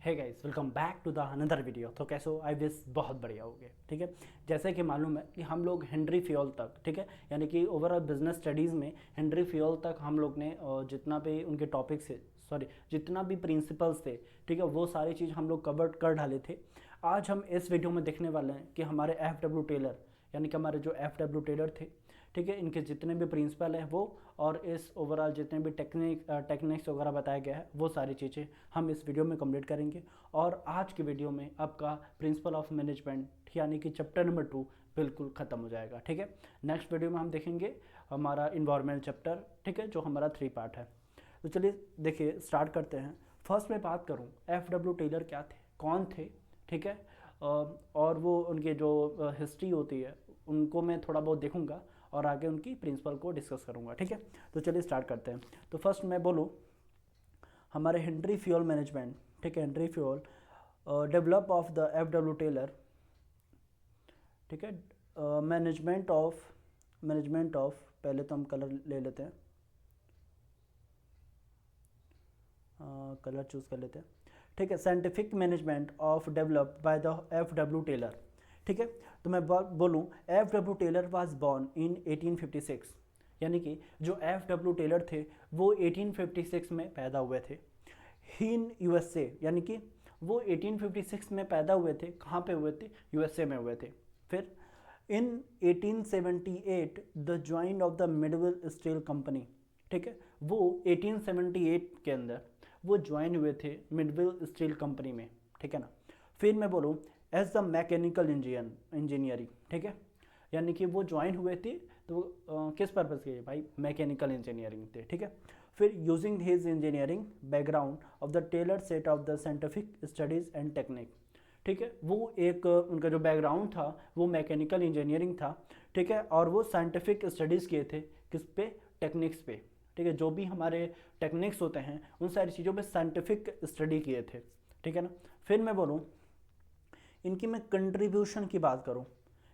Hey guys, welcome back to the another video. तो कैसे हो? आई विश बहुत बढ़िया होगे। ठीक है, जैसे कि मालूम है कि हम लोग हेनरी फ्योल तक, ठीक है, यानी कि ओवरऑल बिजनेस स्टडीज़ में हेनरी फ्योल तक हम लोग ने जितना भी उनके टॉपिक्स है, सॉरी जितना भी प्रिंसिपल्स थे, ठीक है, वो सारी चीज़ हम लोग कवर कर डाले थे। आज हम इस वीडियो में देखने वाले हैं कि हमारे एफ.डब्ल्यू. टेलर, यानी कि हमारे जो एफ.डब्ल्यू. टेलर थे, ठीक है, इनके जितने भी प्रिंसिपल हैं वो, और इस ओवरऑल जितने भी टेक्निक्स वगैरह बताया गया है, वो सारी चीज़ें हम इस वीडियो में कंप्लीट करेंगे। और आज की वीडियो में आपका प्रिंसिपल ऑफ मैनेजमेंट यानी कि चैप्टर नंबर 2 बिल्कुल ख़त्म हो जाएगा। ठीक है, नेक्स्ट वीडियो में हम देखेंगे हमारा इन्वायरमेंट चैप्टर, ठीक है, जो हमारा 3 पार्ट है। तो चलिए देखिए स्टार्ट करते हैं। फर्स्ट मैं बात करूँ एफ.डब्ल्यू. टेलर क्या थे, कौन थे, ठीक है, और वो उनके जो हिस्ट्री होती है उनको मैं थोड़ा बहुत देखूंगा और आगे उनकी प्रिंसिपल को डिस्कस करूंगा। ठीक है, तो चलिए स्टार्ट करते हैं। तो फर्स्ट मैं बोलूँ हमारे हेनरी फ्योल मैनेजमेंट, ठीक है, Henry Fayol develop of the FW. Taylor, ठीक है, मैनेजमेंट ऑफ पहले तो हम कलर ले लेते हैं, कलर चूज़ कर लेते हैं। ठीक है, scientific management of developed by the FW. Taylor. ठीक है, तो मैं बोलूँ FW. Taylor was born in 1856, यानी कि जो एफ.डब्ल्यू. टेलर थे वो 1856 में पैदा हुए थे इन यूएसए, यानी कि वो 1856 में पैदा हुए थे। कहाँ पे हुए थे? यूएसए में हुए थे। फिर in 1878 the join of the Midvale steel company, ठीक है, वो 1878 के अंदर वो ज्वाइन हुए थे मिडविल स्टील कंपनी में। ठीक है ना। फिर मैं बोलूँ एज द मैकेनिकल इंजीनियरिंग, ठीक है, यानी कि वो ज्वाइन हुए थे तो किस पर्पज़ के लिए भाई? मैकेनिकल इंजीनियरिंग थे। ठीक है, फिर using his engineering background of the Taylor set of the scientific studies and technique, ठीक है, वो एक उनका जो बैकग्राउंड था वो मैकेनिकल इंजीनियरिंग था। ठीक है, और वो साइंटिफिक स्टडीज़ किए थे किस पे? टेक्निक्स पे। ठीक है, जो भी हमारे टेक्निक्स होते हैं उन सारी चीज़ों पे साइंटिफिक स्टडी किए थे। ठीक है ना। फिर मैं बोलूँ इनकी मैं कंट्रीब्यूशन की बात करूँ,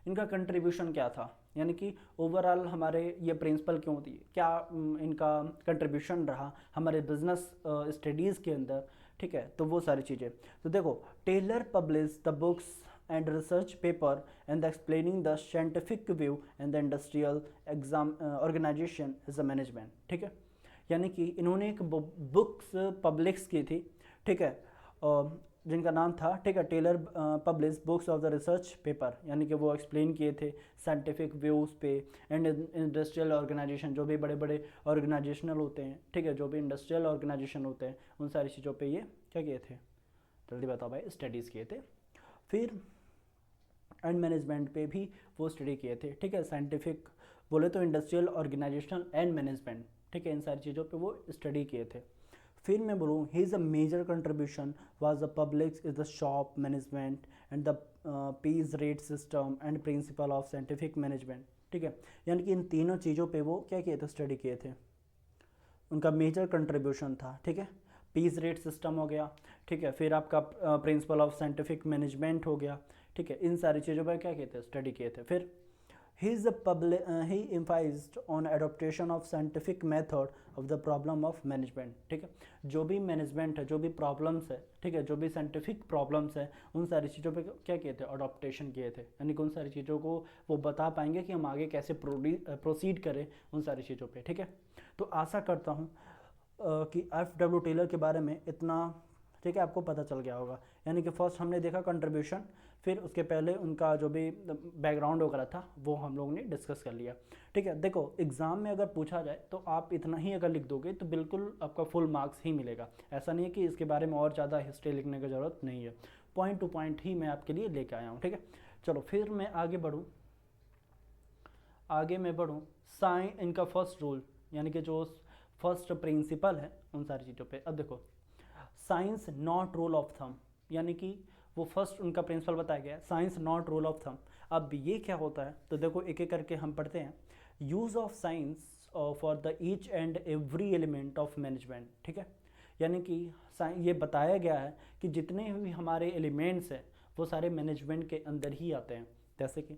इनका कंट्रीब्यूशन क्या था, यानी कि ओवरऑल हमारे ये प्रिंसिपल क्यों थी, क्या इनका कंट्रीब्यूशन रहा हमारे बिजनेस स्टडीज़ के अंदर। ठीक है, तो वो सारी चीज़ें। तो देखो Taylor publish the books and research paper and the explaining the scientific view and the industrial exam organization as a management. ठीक है, यानी कि इन्होंने एक बुक्स पब्लिश की थी, ठीक है, जिनका नाम था, ठीक है, Taylor publish books of the research paper, यानी कि वो एक्सप्लेन किए थे साइंटिफिक व्यूज़ पे एंड इंडस्ट्रियल ऑर्गेनाइजेशन, जो भी बड़े बड़े ऑर्गेनाइजेशनल होते हैं, ठीक है, जो भी इंडस्ट्रियल ऑर्गेनाइजेशन होते हैं उन सारी चीज़ों पे ये क्या किए थे, जल्दी बताओ भाई, स्टडीज़ किए थे। फिर एंड मैनेजमेंट पे भी वो स्टडी किए थे। ठीक है, साइंटिफिक बोले तो इंडस्ट्रियल ऑर्गेनाइजेशनल एंड मैनेजमेंट, ठीक है, इन सारी चीज़ों पे वो स्टडी किए थे। फिर मैं बोलूँ his a major contribution was the public is the shop management and the piece rate system and principle of scientific management. ठीक है, यानी कि इन तीनों चीज़ों पे वो क्या किए थे? स्टडी किए थे, उनका मेजर कंट्रीब्यूशन था। ठीक है, पीस रेट सिस्टम हो गया, ठीक है, फिर आपका प्रिंसिपल ऑफ साइंटिफिक मैनेजमेंट हो गया। ठीक है, इन सारी चीज़ों पर क्या किए थे? स्टडी किए थे। फिर he emphasized on adaptation of scientific method of the problem of management। ठीक है, जो भी मैनेजमेंट है, जो भी प्रॉब्लम्स है, ठीक है, जो भी साइंटिफिक प्रॉब्लम्स है, उन सारी चीज़ों पे क्या किए थे? अडोप्टेशन किए थे, यानी कि उन सारी चीज़ों को वो बता पाएंगे कि हम आगे कैसे प्रोसीड करें उन सारी चीज़ों पे। ठीक है, तो आशा करता हूँ कि एफ.डब्ल्यू. टेलर के बारे में इतना, ठीक है, आपको पता चल गया होगा। यानी कि फर्स्ट हमने देखा कंट्रीब्यूशन, फिर उसके पहले उनका जो भी बैकग्राउंड वगैरह था वो हम लोगों ने डिस्कस कर लिया। ठीक है, देखो एग्ज़ाम में अगर पूछा जाए तो आप इतना ही अगर लिख दोगे तो बिल्कुल आपका फुल मार्क्स ही मिलेगा। ऐसा नहीं है कि इसके बारे में और ज़्यादा हिस्ट्री लिखने की ज़रूरत नहीं है, पॉइंट टू पॉइंट ही मैं आपके लिए लेके आया हूँ। ठीक है, चलो फिर मैं आगे बढ़ूँ इनका फर्स्ट रूल, यानी कि जो फर्स्ट प्रिंसिपल है उन सारी चीज़ों पे। अब देखो science not rule of thumb, यानी कि वो फर्स्ट उनका प्रिंसिपल बताया गया है, science not rule of thumb. अब ये क्या होता है? तो देखो एक एक करके हम पढ़ते हैं। Use of science for the each and every element of management. ठीक है, यानी कि ये बताया गया है कि जितने भी हमारे एलिमेंट्स हैं वो सारे मैनेजमेंट के अंदर ही आते हैं। जैसे कि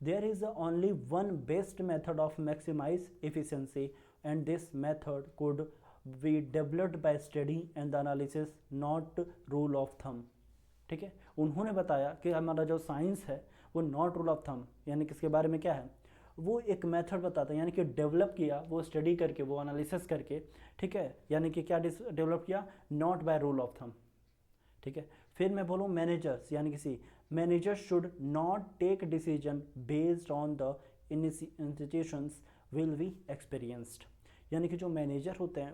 there is only one best method of maximize efficiency and this method could we developed by study and the analysis, not rule of thumb. ठीक है, उन्होंने बताया कि हमारा जो साइंस है वो नॉट रूल ऑफ थंब, यानी किसके बारे में क्या है, वो एक मेथड बताता है, यानी कि डेवलप किया वो स्टडी करके, वो एनालिसिस करके। ठीक है, यानी कि क्या डेवलप किया, not by rule of thumb. ठीक है, फिर मैं बोलूँ मैनेजर्स, यानी किसी manager should not take decision based on the institutions will be experienced. यानी कि जो मैनेजर होते हैं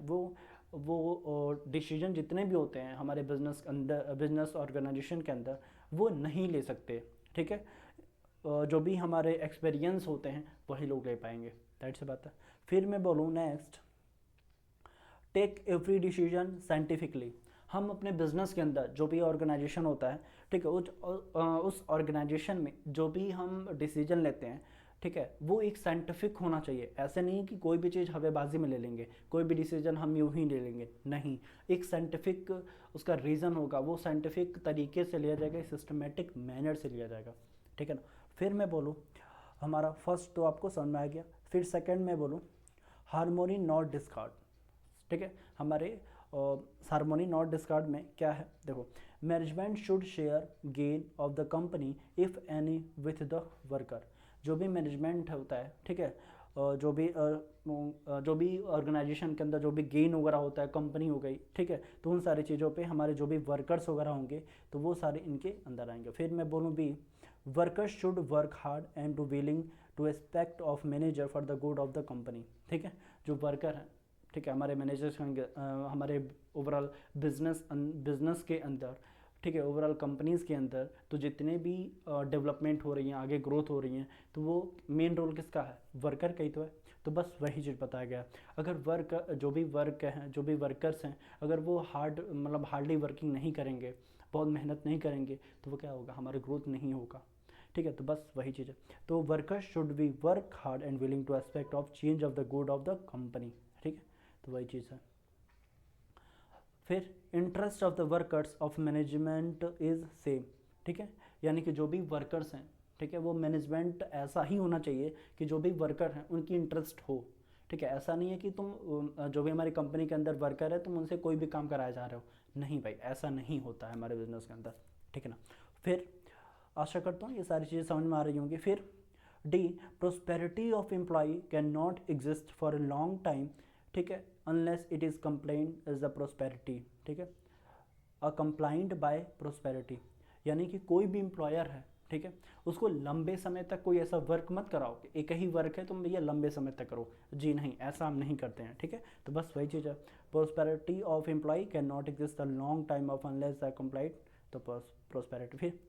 वो डिसीजन जितने भी होते हैं हमारे बिजनेस अंदर, बिजनेस ऑर्गेनाइजेशन के अंदर, वो नहीं ले सकते। ठीक है, जो भी हमारे एक्सपीरियंस होते हैं वही लोग ले पाएंगे, दैट से बात है। फिर मैं बोलूँ next, take every decision scientifically. हम अपने बिजनेस के अंदर जो भी ऑर्गेनाइजेशन होता है, ठीक है, उस ऑर्गेनाइजेशन में जो भी हम डिसीजन लेते हैं, ठीक है, वो एक साइंटिफिक होना चाहिए। ऐसे नहीं कि कोई भी चीज़ हवेबाजी में ले लेंगे, कोई भी डिसीजन हम यूं ही ले लेंगे, नहीं, एक साइंटिफिक उसका रीज़न होगा, वो साइंटिफिक तरीके से लिया जाएगा, सिस्टमेटिक मैनर से लिया जाएगा। ठीक है ना। फिर मैं बोलूँ, हमारा फर्स्ट तो आपको समझ में आ गया। फिर सेकंड में बोलूँ, हार्मोनी नॉट डिस्कार्ड। ठीक है, हमारे हार्मोनी नॉट डिस्कार्ड में क्या है, देखो, management should share gain of the company if any with the worker. जो भी मैनेजमेंट होता है, ठीक है, जो भी ऑर्गेनाइजेशन के अंदर जो भी गेन वगैरह होता है, कंपनी हो गई, ठीक है, तो उन सारी चीज़ों पे हमारे जो भी वर्कर्स वगैरह होंगे तो वो सारे इनके अंदर आएंगे। फिर मैं बोलूँ भी, workers should work hard and to willing to expect of manager for the good of the company. ठीक है, जो वर्कर हैं, ठीक है, हमारे मैनेजर्स हमारे ओवरऑल बिजनेस के अंदर, ठीक है, ओवरऑल कंपनीज़ के अंदर, तो जितने भी डेवलपमेंट हो रही हैं, आगे ग्रोथ हो रही हैं, तो वो मेन रोल किसका है, वर्कर का ही तो है। तो बस वही चीज़ बताया गया। अगर जो भी वर्कर्स हैं, अगर वो हार्डली वर्किंग नहीं करेंगे, बहुत मेहनत नहीं करेंगे, तो वो क्या होगा, हमारी ग्रोथ नहीं होगा। ठीक है, तो बस वही चीज़ है। तो workers should B work hard and willing to aspect of change of the good of the company. ठीक है, तो वही चीज़ है। फिर interest of the workers of management is same. ठीक है, यानी कि जो भी वर्कर्स हैं, ठीक है, वो मैनेजमेंट ऐसा ही होना चाहिए कि जो भी वर्कर हैं उनकी इंटरेस्ट हो। ठीक है, ऐसा नहीं है कि तुम जो भी हमारी कंपनी के अंदर वर्कर है तुम उनसे कोई भी काम कराया जा रहे हो, नहीं भाई, ऐसा नहीं होता है हमारे बिजनेस के अंदर। ठीक है ना। फिर आशा करता हूँ ये सारी चीज़ें समझ में आ रही होंगी। फिर D, prosperity of employ can not exist for a long time. ठीक है, unless it is complaint as the prosperity. ठीक है, कंप्लाइंट बाय प्रोस्पेरिटी, यानी कि कोई भी एम्प्लॉयर है, ठीक है, उसको लंबे समय तक कोई ऐसा वर्क मत कराओ कि एक ही वर्क है तुम भैया लंबे समय तक करो, जी नहीं, ऐसा हम नहीं करते हैं। ठीक है, तो बस वही चीज़ है, prosperity of employ can not exist a long time of unless the complaint the prosperity. फिर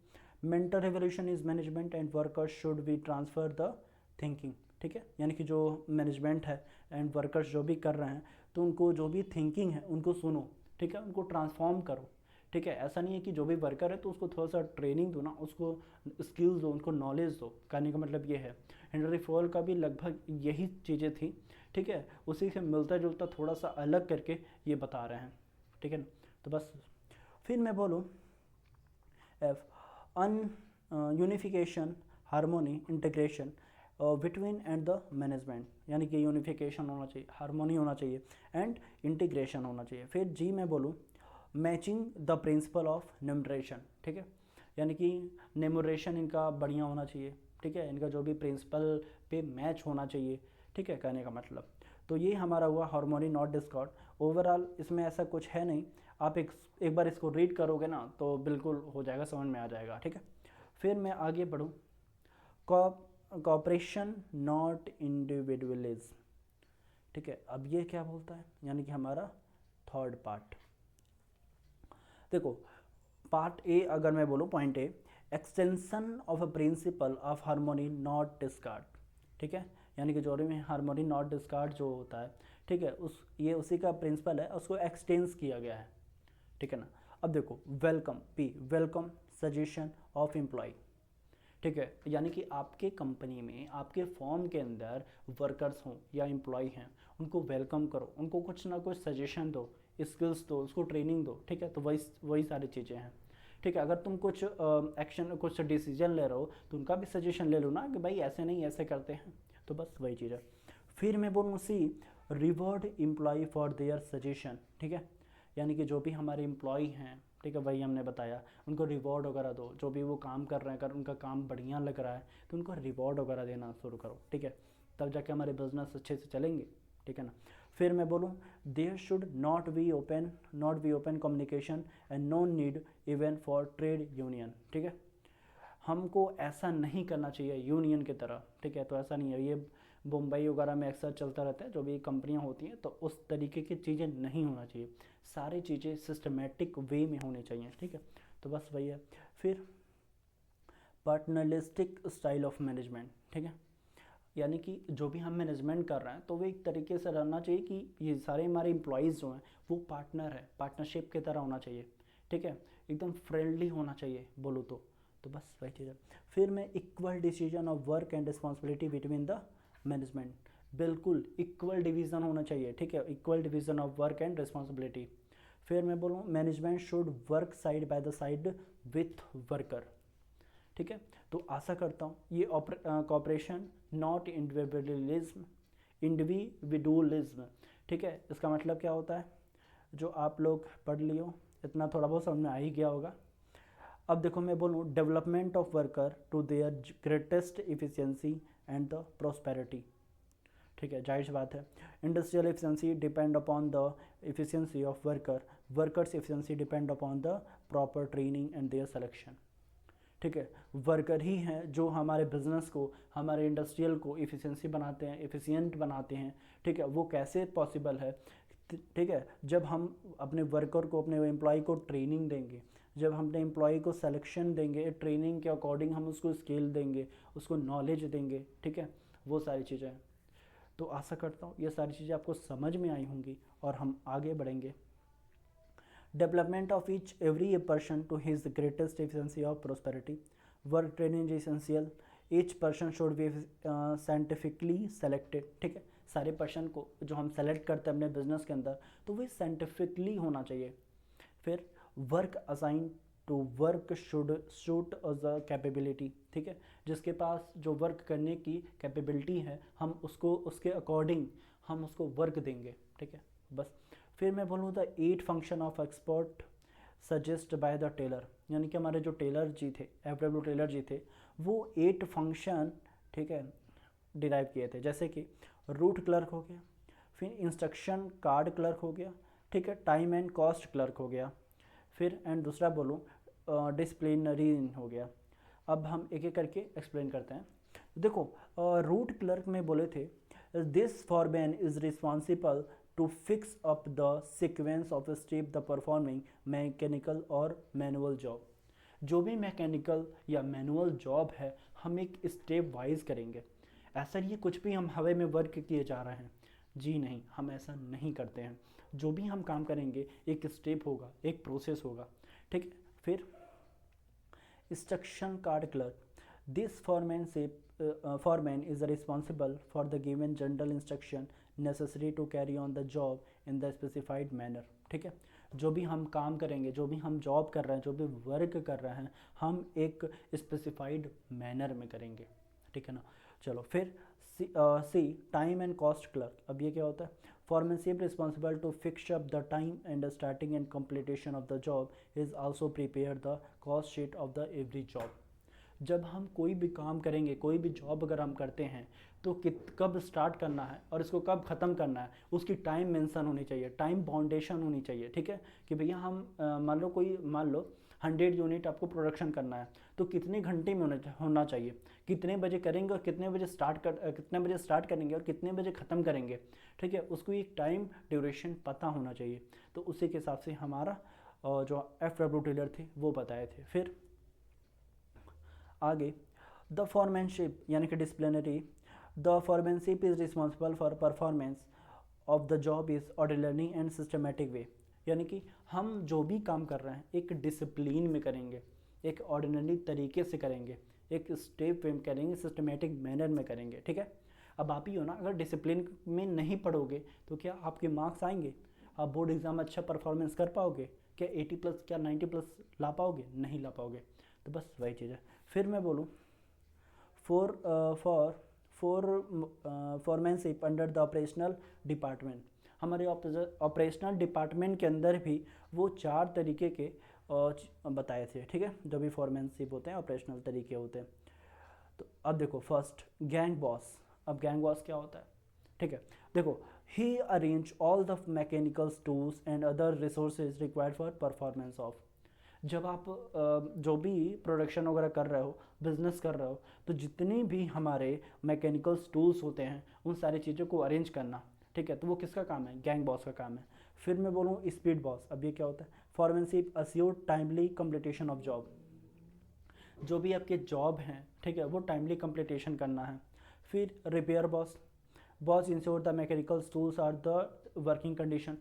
mental revolution is management and workers should be transfer the thinking. ठीक है, यानी कि जो मैनेजमेंट है एंड वर्कर्स जो भी कर रहे हैं, तो उनको जो भी थिंकिंग है उनको सुनो, ठीक है, उनको ट्रांसफॉर्म करो। ठीक है, ऐसा नहीं है कि जो भी वर्कर है तो उसको थोड़ा सा ट्रेनिंग दो ना, उसको स्किल्स दो, उनको नॉलेज दो, कहने का मतलब ये है। हेनरी फॉल का भी लगभग यही चीज़ें थी। ठीक है, उसी से मिलता जुलता थोड़ा सा अलग करके ये बता रहे हैं। ठीक है ना, तो बस फिर मैं बोलूँ F, an unification, harmony, integration between and the management, यानी कि यूनिफिकेशन होना चाहिए, हारमोनी होना चाहिए एंड इंटीग्रेशन होना चाहिए। फिर जी मैं बोलूँ, matching the principle of numeration. ठीक है, यानी कि न्यूमरेशन इनका बढ़िया होना चाहिए। ठीक है, इनका जो भी प्रिंसिपल पे मैच होना चाहिए। ठीक है, कहने का मतलब तो ये हमारा हुआ हार्मोनी नॉट डिस्कॉर्ड। ओवरऑल इसमें ऐसा कुछ है नहीं, आप एक बार इसको रीड करोगे ना तो बिल्कुल हो जाएगा, समझ में आ जाएगा। ठीक है, फिर मैं आगे बढ़ूँ, कॉपरेशन नॉट इंडिविजुअलिज्म। ठीक है, अब ये क्या बोलता है, यानी कि हमारा थर्ड पार्ट। देखो, पार्ट ए अगर मैं बोलूँ, point A, extension of a principle of harmony not discard. ठीक है, यानी कि जो में हार्मोनी नॉट डिस्कार्ड जो होता है, ठीक है, ये उसी का प्रिंसिपल है, उसको एक्सटेंस किया गया है। ठीक है ना। अब देखो, welcome, P, welcome suggestion of employ. ठीक है, यानी कि आपके कंपनी में, आपके फॉर्म के अंदर वर्कर्स हों या एम्प्लॉय हैं, उनको वेलकम करो, उनको कुछ ना कुछ सजेशन दो, स्किल्स दो, उसको ट्रेनिंग दो। ठीक है, तो वही सारी चीज़ें हैं। ठीक है, अगर तुम कुछ एक्शन, कुछ डिसीजन ले रहे हो तो उनका भी सजेशन ले लो ना, कि भाई ऐसे नहीं, ऐसे करते हैं, तो बस वही चीज़ है। फिर मैं बोलूँ C, reward employ for their suggestion, ठीक है, यानी कि जो भी हमारे एम्प्लॉय हैं, ठीक है, वही हमने बताया, उनको रिवॉर्ड वगैरह दो, जो भी वो काम कर रहे हैं, अगर उनका काम बढ़िया लग रहा है तो उनको रिवॉर्ड वगैरह देना शुरू करो, ठीक है, तब जाके हमारे बिजनेस अच्छे से चलेंगे, ठीक है ना। फिर मैं बोलूँ there should not be open communication and no need even for trade union, ठीक है, हमको ऐसा नहीं करना चाहिए यूनियन की तरह, ठीक है, तो ऐसा नहीं है, ये मुंबई वगैरह में अक्सर चलता रहता है, जो भी कंपनियां होती हैं, तो उस तरीके की चीज़ें नहीं होना चाहिए, सारी चीज़ें सिस्टमेटिक वे में होनी चाहिए, ठीक है, तो बस वही है। फिर पार्टनरिस्टिक स्टाइल ऑफ मैनेजमेंट, ठीक है, यानी कि जो भी हम मैनेजमेंट कर रहे हैं तो वो एक तरीके से रहना चाहिए कि ये सारे हमारे एम्प्लॉयज़ जो हैं वो पार्टनर है, पार्टनरशिप की तरह होना चाहिए, ठीक है, एकदम फ्रेंडली होना चाहिए बोलो तो बस वही चीज़ है। फिर मैं equal decision of work and responsibility between the management, बिल्कुल इक्वल डिवीज़न होना चाहिए, ठीक है, equal division of work and responsibility. फिर मैं बोलूँ management should work side by the side with worker, ठीक है, तो आशा करता हूँ ये कॉपरेशन नॉट इंडिविजुअलिज्म, ठीक है, इसका मतलब क्या होता है, जो आप लोग पढ़ लियो इतना थोड़ा बहुत समझ में आ ही गया होगा। अब देखो मैं बोलूँ development of worker to their greatest efficiency and the prosperity, ठीक है, जाहिर सी बात है, industrial efficiency depend upon the efficiency of workers efficiency depend upon the proper training and their selection, ठीक है, वर्कर ही हैं जो हमारे बिजनेस को, हमारे इंडस्ट्रियल को एफिशिएंसी बनाते हैं, एफिशिएंट बनाते हैं, ठीक है, वो कैसे पॉसिबल है, ठीक है, जब हम अपने वर्कर को, अपने एम्प्लॉय को ट्रेनिंग देंगे, जब हम अपने एम्प्लॉय को सिलेक्शन देंगे, ट्रेनिंग के अकॉर्डिंग हम उसको स्किल देंगे, उसको नॉलेज देंगे, ठीक है, वो सारी चीज़ें हैं। तो आशा करता हूँ ये सारी चीज़ें आपको समझ में आई होंगी और हम आगे बढ़ेंगे। Development of each every person to his greatest efficiency of prosperity, work training is essential, each person should be scientifically selected, ठीक है, सारे पर्सन को जो हम सेलेक्ट करते हैं अपने बिजनेस के अंदर तो वो साइंटिफिकली होना चाहिए। फिर work assign to work should suit the capability, ठीक है, जिसके पास जो वर्क करने की कैपेबिलिटी है हम उसको उसके अकॉर्डिंग हम उसको वर्क देंगे, ठीक है, बस। फिर मैं बोलूँ the 8 function of expert suggest by the Taylor, यानी कि हमारे जो टेलर जी थे, FW टेलर जी थे, वो 8 फंक्शन, ठीक है, डिराइव किए थे, जैसे कि रूट क्लर्क हो गया, फिर इंस्ट्रक्शन कार्ड क्लर्क हो गया, ठीक है, टाइम एंड कॉस्ट क्लर्क हो गया, फिर एंड दूसरा बोलूँ डिसिप्लिनरी हो गया। अब हम एक एक करके एक्सप्लेन करते हैं। देखो रूट क्लर्क में बोले थे this foreman is responsible to fix up the sequence of step the performing mechanical और मैनुअल जॉब, जो भी मैकेनिकल या मैनुअल जॉब है हम एक स्टेप वाइज करेंगे, ऐसा नहीं कुछ भी हम हवा में वर्क किए जा रहे हैं, जी नहीं, हम ऐसा नहीं करते हैं, जो भी हम काम करेंगे एक स्टेप होगा, एक प्रोसेस होगा, ठीक है। फिर instruction card clerk, this foreman is responsible for the given general instruction necessary to carry on the job in the specified manner, ठीक है, जो भी हम काम करेंगे, जो भी हम जॉब कर रहे हैं, जो भी वर्क कर रहे हैं हम एक स्पेसिफाइड मैनर में करेंगे, ठीक है ना। चलो फिर सी टाइम एंड कॉस्ट क्लर्क, अब ये क्या होता है, foremanship responsible to fix up the time and the starting and completion of the job is also prepare the cost sheet of the every job, जब हम कोई भी काम करेंगे, कोई भी जॉब अगर हम करते हैं तो कब स्टार्ट करना है और इसको कब ख़त्म करना है उसकी टाइम मेंशन होनी चाहिए, टाइम बाउंडेशन होनी चाहिए, ठीक है, कि भैया हम मान लो 100 यूनिट आपको प्रोडक्शन करना है तो कितने घंटे में होना चाहिए, कितने बजे करेंगे और कितने बजे स्टार्ट करेंगे और कितने बजे ख़त्म करेंगे, ठीक है, उसको एक टाइम ड्यूरेशन पता होना चाहिए, तो उसी के हिसाब से हमारा जो FW टेलर थे वो बताए थे। फिर आगे द फॉरमैनशिप यानी कि disciplinary, the foremanship is responsible for performance of the job is ordinary and systematic way, यानी कि हम जो भी काम कर रहे हैं एक डिसिप्लिन में करेंगे, एक ऑर्डिनरी तरीके से करेंगे, एक स्टेप में करेंगे, सिस्टमेटिक मैनर में करेंगे, ठीक है। अब आप ही हो ना, अगर डिसिप्लिन में नहीं पढ़ोगे तो क्या आपके मार्क्स आएंगे, आप बोर्ड एग्ज़ाम अच्छा परफॉर्मेंस कर पाओगे, क्या 80+ क्या 90+ ला पाओगे, नहीं ला पाओगे, तो बस वही चीज़ है। फिर मैं बोलूँ foremanship under the operational department. हमारे ऑपरेशनल डिपार्टमेंट के अंदर भी वो 4 तरीके के बताए थे, ठीक है, जो भी फोरमैनशिप होते हैं ऑपरेशनल तरीके होते हैं। तो अब देखो फर्स्ट गैंग बॉस। अब गैंग बॉस क्या होता है, ठीक है, देखो he arrange all the mechanical tools and other resources required for performance of. जब आप जो भी प्रोडक्शन वगैरह कर रहे हो, बिजनेस कर रहे हो, तो जितनी भी हमारे मैकेनिकल टूल्स होते हैं उन सारी चीज़ों को अरेंज करना, ठीक है, तो वो किसका काम है, गैंग बॉस का काम है। फिर मैं बोलूँ स्पीड बॉस। अब ये क्या होता है, foremanship assure timely completion of job. जो भी आपके जॉब हैं, ठीक है, वो टाइमली कंप्लीटेशन करना है। फिर repair boss, boss ensure the mechanical tools are the working condition.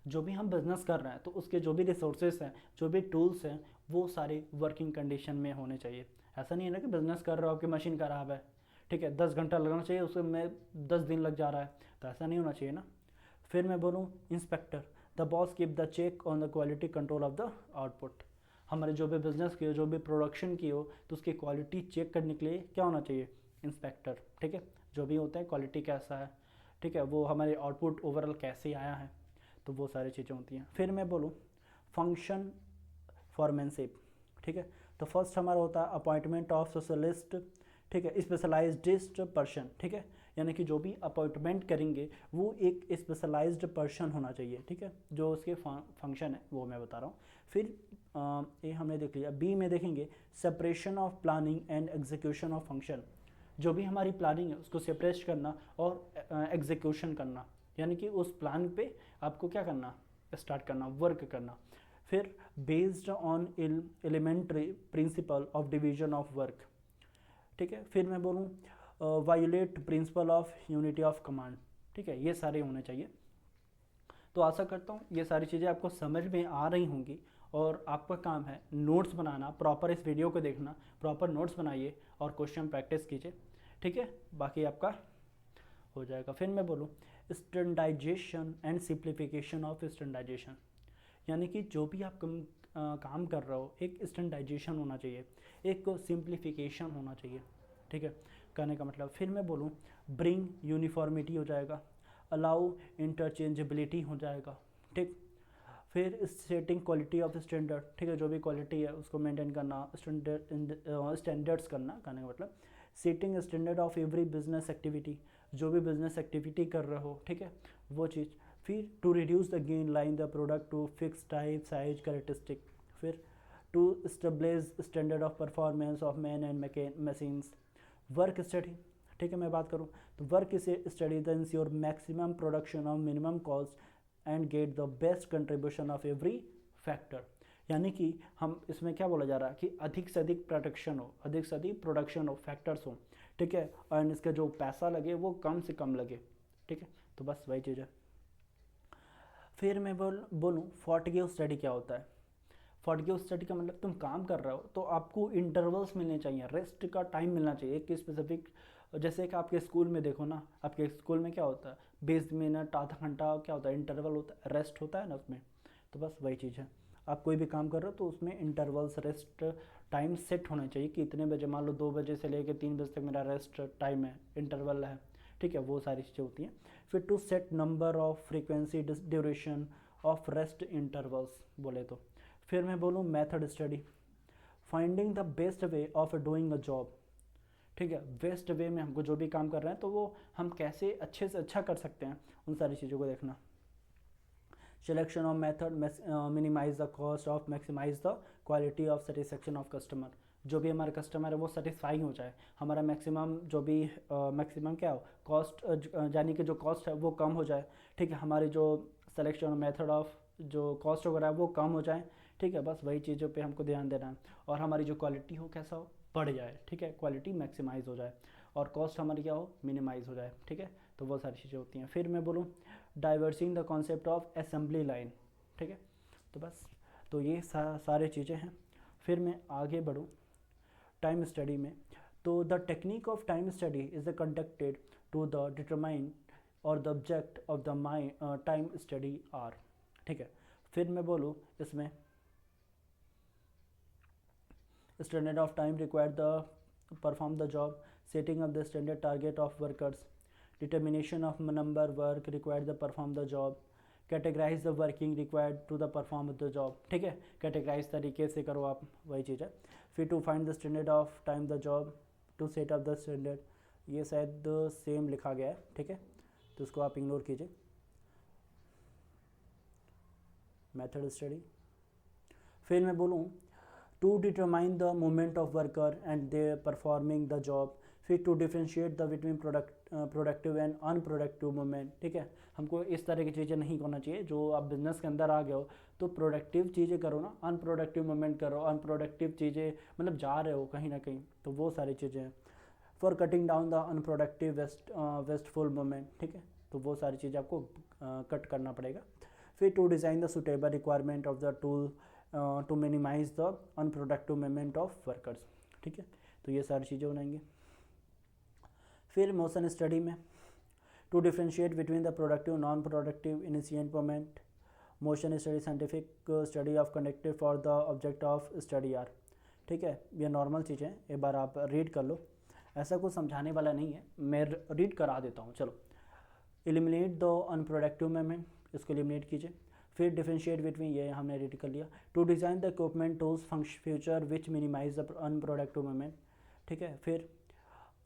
जो भी हम बिजनेस कर रहे हैं तो उसके जो भी रिसोर्सेज हैं, जो भी टूल्स हैं, वो सारे वर्किंग कंडीशन में होने चाहिए। ऐसा नहीं है ना कि बिजनेस कर रहे हो आपकी मशीन खराब है, ठीक है, 10 घंटा लगना चाहिए उसमें 10 दिन लग जा रहा है, तो ऐसा नहीं होना चाहिए ना। फिर मैं बोलूँ inspector, the boss keep the check on the quality control of the output. हमारे जो भी बिजनेस की हो, जो भी प्रोडक्शन की हो, तो उसकी क्वालिटी चेक करने के लिए क्या होना चाहिए, इंस्पेक्टर, ठीक है, जो भी होता है क्वालिटी कैसा है, ठीक है, वो हमारे आउटपुट ओवरऑल कैसे आया है, तो वो सारी चीज़ें होती हैं। फिर मैं बोलूँ फंक्शन फॉरमेनशिप, ठीक है, तो फर्स्ट हमारा होता है अपॉइंटमेंट ऑफ सोशलिस्ट, ठीक है, स्पेशलाइज्ड पर्सन, ठीक है, यानी कि जो भी अपॉइंटमेंट करेंगे वो एक स्पेशलाइज्ड पर्सन होना चाहिए, ठीक है, जो उसके फंक्शन है वो मैं बता रहा हूँ। फिर ये हमने देख लिया। बी में देखेंगे separation of planning and execution of function. जो भी हमारी प्लानिंग है उसको सेपरेट करना और एग्जीक्यूशन करना, यानी कि उस प्लान पे आपको क्या करना, स्टार्ट करना, वर्क करना। फिर based on elementary principle of division of work, ठीक है। फिर मैं बोलूँ violate principle of unity of command, ठीक है, ये सारे होने चाहिए। तो आशा करता हूँ ये सारी चीज़ें आपको समझ में आ रही होंगी और आपका काम है नोट्स बनाना, प्रॉपर इस वीडियो को देखना, प्रॉपर नोट्स बनाइए और क्वेश्चन प्रैक्टिस कीजिए, ठीक है, बाकी आपका हो जाएगा। फिर मैं बोलूँ standardization and simplification of standardization, यानी कि जो भी आप काम कर रहे हो एक स्टैंडर्डाइजेशन होना चाहिए, एक सिंप्लीफिकेशन होना चाहिए, ठीक है, कहने का मतलब। फिर मैं बोलूँ ब्रिंग यूनिफॉर्मिटी हो जाएगा, अलाउ इंटरचेंजेबिलिटी हो जाएगा, ठीक। फिर सेटिंग क्वालिटी ऑफ स्टैंडर्ड, ठीक है, जो भी क्वालिटी है उसको मेंटेन करना, स्टैंडर्ड्स करना, कहने का मतलब। Setting standard of every business activity, जो भी बिजनेस एक्टिविटी कर रहे हो, ठीक है, वो चीज़। फिर to reduce the gain line the product to fix type size characteristic. फिर to establish standard of performance of man and machines. Work study, ठीक है, मैं बात करूँ तो work study the ensure maximum production of minimum cost and get the best contribution of every factor, यानी कि हम इसमें क्या बोला जा रहा है कि अधिक से अधिक प्रोडक्शन हो, अधिक से अधिक प्रोडक्शन हो, फैक्टर्स हो, ठीक है, और इसका जो पैसा लगे वो कम से कम लगे, ठीक है, तो बस वही चीज़ है। फिर मैं बोलूँ फॉटिग्यू स्टडी क्या होता है। फॉटिग्यू स्टडी का मतलब तुम काम कर रहे हो तो आपको इंटरवल्स मिलने चाहिए, रेस्ट का टाइम मिलना चाहिए एक स्पेसिफिक। जैसे कि आपके स्कूल में देखो ना, आपके स्कूल में क्या होता है 20 मिनट आधा घंटा क्या होता है, इंटरवल होता है, रेस्ट होता है ना उसमें, तो बस वही चीज़ है। आप कोई भी काम कर रहे हो तो उसमें इंटरवल्स रेस्ट टाइम सेट होना चाहिए कि इतने बजे, मान लो 2 बजे से लेकर 3 बजे तक मेरा रेस्ट टाइम है, इंटरवल है, ठीक है, वो सारी चीज़ें होती हैं। फिर to set number of frequency duration of rest intervals बोले तो। फिर मैं बोलूँ method study, finding the best way of doing a job, ठीक है, बेस्ट वे में हमको जो भी काम कर रहे हैं तो वो हम कैसे अच्छे से अच्छा कर सकते हैं, उन सारी चीज़ों को देखना। Selection of method minimize the cost of maximize the quality of satisfaction of customer. जो भी हमारा कस्टमर है वो सेटिस्फाई हो जाए, हमारा मैक्सिमम जो भी मैक्सिमम क्या हो कॉस्ट, यानी कि जो कॉस्ट है वो कम हो जाए, ठीक है, हमारी जो सिलेक्शन मेथड ऑफ जो कॉस्ट वगैरह है वो कम हो जाए, ठीक है, बस वही चीज़ों पे हमको ध्यान देना है। और हमारी जो क्वालिटी हो कैसा हो, बढ़ जाए, ठीक है, क्वालिटी मैक्सिमाइज हो जाए और कॉस्ट हमारी क्या हो, मिनिमाइज हो जाए, ठीक है, तो वो सारी चीज़ें होती हैं। फिर मैं बोलूँ diversing the concept of assembly line, ठीक है, तो बस तो ये सारे चीज़ें हैं। फिर मैं आगे बढ़ूँ टाइम स्टडी में, तो the technique of time study is conducted to the determine और the object of the mind time study are, ठीक है। फिर मैं बोलूँ इसमें standard of time required the perform the job, setting up the standard target of workers, determination of number work required to perform the job, categorize the working required to the perform the job. ठीक है, categorize तरीके से करो आप, वही चीज़ है. फिर to find the standard of time the job, to set up the standard, ये शायद सेम लिखा गया है, ठीक है, तो उसको आप इग्नोर कीजिए. Method study. फिर मैं बोलूँ to determine the movement of worker and they performing the job. फिर to differentiate the between productive and unproductive movement. ठीक है, हमको इस तरह की चीज़ें नहीं करना चाहिए. जो आप बिजनेस के अंदर आ गए हो तो प्रोडक्टिव चीज़ें करो ना, अनप्रोडक्टिव मूवमेंट करो. अनप्रोडक्टिव चीज़ें मतलब जा रहे हो कहीं ना कहीं, तो वो सारी चीज़ें हैं. For cutting down the unproductive wasteful movement. ठीक है, तो वो सारी चीज़ें आपको कट करना पड़ेगा. फिर to design the suitable requirement of the tool to minimize the unproductive movement of workers. ठीक है, तो ये सारी चीज़ें बनाएंगे. फिर मोशन स्टडी में to differentiate between the productive non productive inefficient movement. Motion study scientific study of conducted for the object of study are. ठीक है, ये नॉर्मल चीज़ें हैं, एक बार आप रीड कर लो, ऐसा कुछ समझाने वाला नहीं है, मैं रीड करा देता हूँ. चलो, एलिमिनेट द अनप्रोडक्टिव मूवमेंट, इसको एलिमिनेट कीजिए. फिर डिफ्रेंशिएट बिटवीन, ये हमने रीड कर लिया. To design the equipment tools future which minimize the unproductive movement. ठीक है, फिर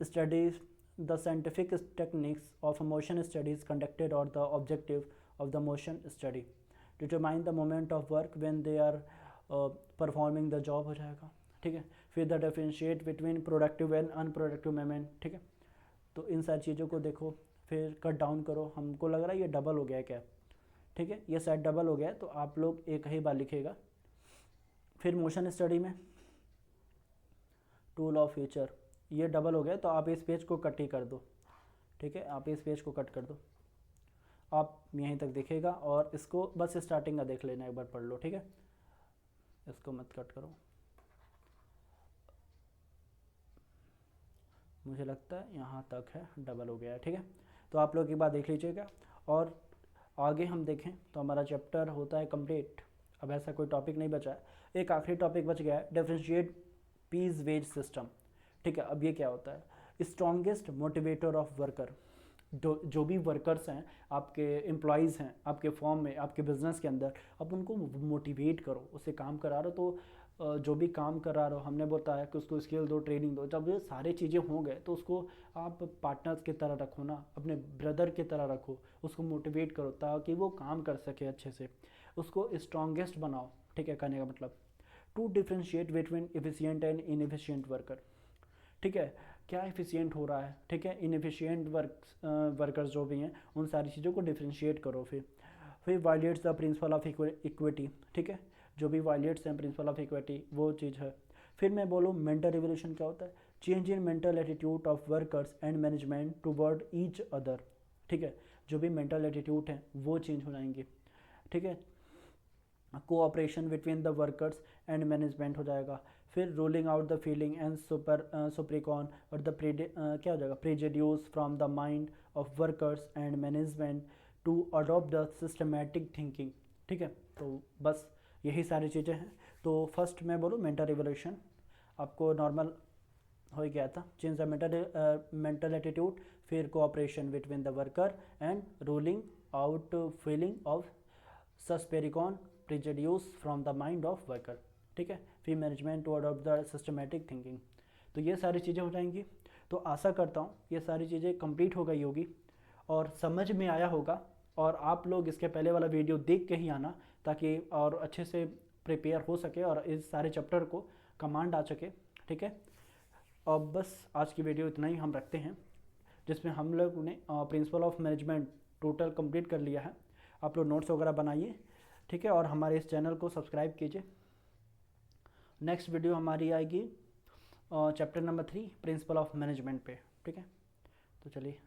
studies the scientific techniques of motion studies conducted or the objective of the motion study. Determine the moment of work when they are performing the job हो जाएगा. ठीक है, फिर the differentiate between productive and unproductive moment. ठीक है, तो इन सारी चीज़ों को देखो, फिर कट डाउन करो. हमको लग रहा है ये डबल हो गया है क्या? ठीक है, ये शायद डबल हो गया है, तो आप लोग एक ही बार लिखेगा. फिर मोशन स्टडी में टूल ऑफ फ्यूचर, ये डबल हो गया, तो आप इस पेज को कट ही कर दो. ठीक है, आप इस पेज को कट कर दो, आप यहीं तक दिखेगा, और इसको बस स्टार्टिंग का देख लेना, एक बार पढ़ लो. ठीक है, इसको मत कट करो, मुझे लगता है यहाँ तक है, डबल हो गया है. ठीक है, तो आप लोग एक बार देख लीजिएगा, और आगे हम देखें तो हमारा चैप्टर होता है कंप्लीट. अब ऐसा कोई टॉपिक नहीं बचा है, एक आखिरी टॉपिक बच गया है, डिफरेंशिएट पीस वेज सिस्टम. ठीक है, अब ये क्या होता है? Strongest motivator of worker. जो भी वर्कर्स हैं, आपके एम्प्लॉयज़ हैं, आपके फॉर्म में, आपके बिजनेस के अंदर, आप उनको मोटिवेट करो. उससे काम करा रहे हो तो जो भी काम करा रहे हो, हमने बताया कि उसको स्किल दो, ट्रेनिंग दो. जब ये सारी चीज़ें हो गए तो उसको आप पार्टनर्स की तरह रखो ना, अपने ब्रदर की तरह रखो, उसको मोटिवेट करो ताकि वो काम कर सके अच्छे से. उसको स्ट्रॉन्गेस्ट बनाओ. ठीक है, कहने का मतलब to differentiate between efficient and inefficient worker. ठीक है, क्या एफिशिएंट हो रहा है, ठीक है, इनएफिशिएंट वर्कर्स जो भी हैं, उन सारी चीज़ों को डिफ्रेंशिएट करो. फिर violets the principle of equity. ठीक है, जो भी वायलेट्स हैं प्रिंसिपल ऑफ इक्विटी, वो चीज़ है. फिर मैं बोलूँ मेंटल रिवोल्यूशन क्या होता है? Change in mental attitude of workers and management toward each other. ठीक है, जो भी मेंटल एटीट्यूड हैं वो चेंज हो जाएंगे. ठीक है, cooperation between the workers and management हो जाएगा. फिर rolling out the feeling and suspicion और द क्या हो जाएगा? Prejudice from the mind of workers and management to adopt the systematic thinking. ठीक है, तो बस यही सारी चीज़ें हैं. तो फर्स्ट मैं बोलूँ मेंटल रिवोल्यूशन, आपको नॉर्मल हो गया था. चेंज द मेंटल एटीट्यूड, फिर cooperation between the worker and rolling out feeling of suspicion prejudice from the mind of worker. ठीक है, फिर management to adopt the systematic thinking. तो ये सारी चीज़ें हो जाएंगी. तो आशा करता हूँ ये सारी चीज़ें कंप्लीट हो गई होगी और समझ में आया होगा, और आप लोग इसके पहले वाला वीडियो देख के ही आना ताकि और अच्छे से प्रिपेयर हो सके और इस सारे चैप्टर को कमांड आ सके. ठीक है, और बस आज की वीडियो इतना ही हम रखते हैं, जिसमें हम लोग ने principle of management total complete कर लिया है. आप लोग नोट्स वगैरह बनाइए. ठीक है, और हमारे इस चैनल को सब्सक्राइब कीजिए. नेक्स्ट वीडियो हमारी आएगी chapter number 3 principle of management पे. ठीक है, तो चलिए.